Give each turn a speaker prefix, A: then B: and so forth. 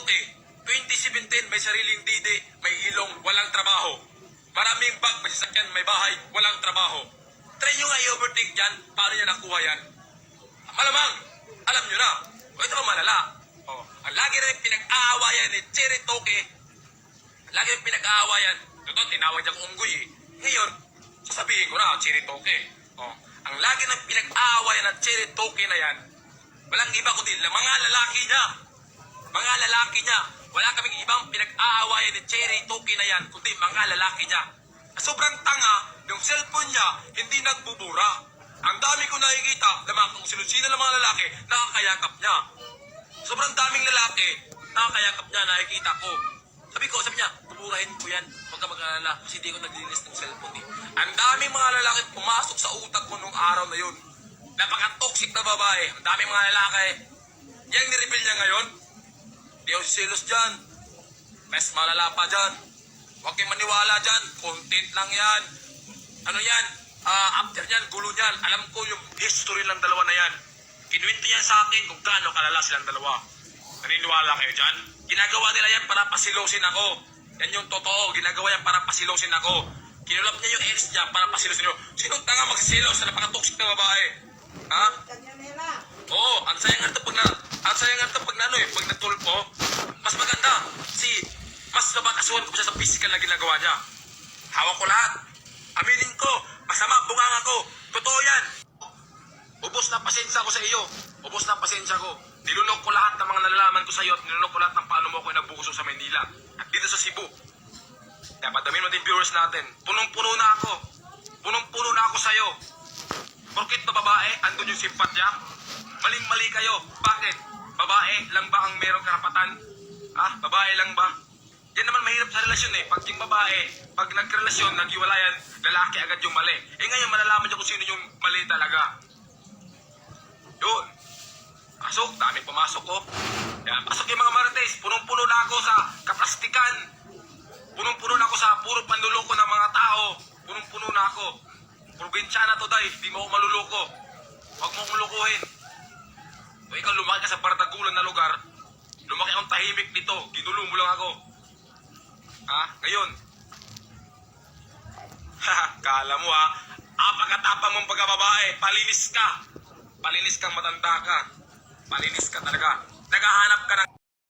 A: Toke, 2017, may sariling didi, may ilong, walang trabaho. Maraming bag, may sasakyan, may bahay, walang trabaho. Try nyo nga i-overtake dyan, paano nyo nakuha yan? Malamang, alam nyo na. O ito ang malala. O, ang lagi rin pinag-aawayan ni Cherry Toke, lagi rin pinag-aawayan. Totoo, tinawag niya kong unggoy eh. Ngayon, sasabihin ko na, Cherry Toke. O, ang lagi ng pinag-aawayan ng Cherry Toke na yan, walang iba kundi mga lalaki niya. Mga lalaki niya. Wala kaming ibang pinag-aawayan ni Cherry Toke na yan, kundi mga lalaki niya. Sobrang tanga, yung cellphone niya, hindi nagbubura. Ang dami ko nakikita na mga kung sino-sino ng mga lalaki, nakakayakap niya. Sobrang daming lalaki, nakakayakap niya, nakikita ko. Sabi niya, buburahin ko yan. Huwag ka mag-alala, kasi hindi ko naglinis ng cellphone eh. Ang daming mga lalaki pumasok sa utak ko nung araw na yun. Napaka-toxic na babae. Ang daming mga lalaki. Yang nireveal niya ngayon, di ako silos dyan. Mas malala pa dyan. Huwag kayong maniwala dyan. Content lang yan. Ano yan? After yan, gulo yan. Alam ko yung history ng dalawa na yan. Kinuwento yan sa akin kung gaano kalala silang dalawa. Naniniwala kayo dyan? Ginagawa nila yan para pasilosin ako. Yan yung totoo. Ginagawa yan para pasilosin ako. Kinulap niya yung ex niya para pasilosin nyo. Sinong tanga magsisilos sa napaka-toxic na babae? Ha? Oo, ang sayang nga ito pag pag natulpo, mas maganda. Mas nabakasuhan ko siya sa physical na ginagawa niya. Hawak ko lahat. Aminin ko, masama, bunganga ko. Totoo yan. Ubos na pasensya ko sa iyo. Ubos na pasensya ko. Nilunok ko lahat ng mga nalalaman ko sa iyo at nilunok ko lahat ng paano mo ako inabuso sa Maynila. At dito sa Cebu. Kaya padamin mo din viewers natin. Punong-puno na ako. Punong-puno na ako sa iyo. Porkit na babae, andun yung simpatya. Maling-mali kayo. Bakit? Babae lang ba ang merong karapatan? Babae lang ba? Yan naman mahirap sa relasyon eh. Pag yung babae, pag nagrelasyon, naghiwalayan, lalaki agad yung mali. Ngayon malalaman niyo kung sino yung mali talaga. Yun. Pasok, daming pumasok ko. Yan, pasok yung mga marites. Punong-puno na ako sa kaplastikan. Punong-puno na ako sa puro panluloko ng mga tao. Punong-puno na ako. Probinsya na to, day. Di mo ako maluloko. Huwag mo akong lukuhin. O ikaw lumaki ka sa bardagulan na lugar. Lumaki akong tahimik dito. Ginulo mo lang ako. Ngayon. Kala mo apakatapa mong pagkababae. Palinis ka. Palinis kang matanda ka. Palinis ka talaga. Naghahanap ka ng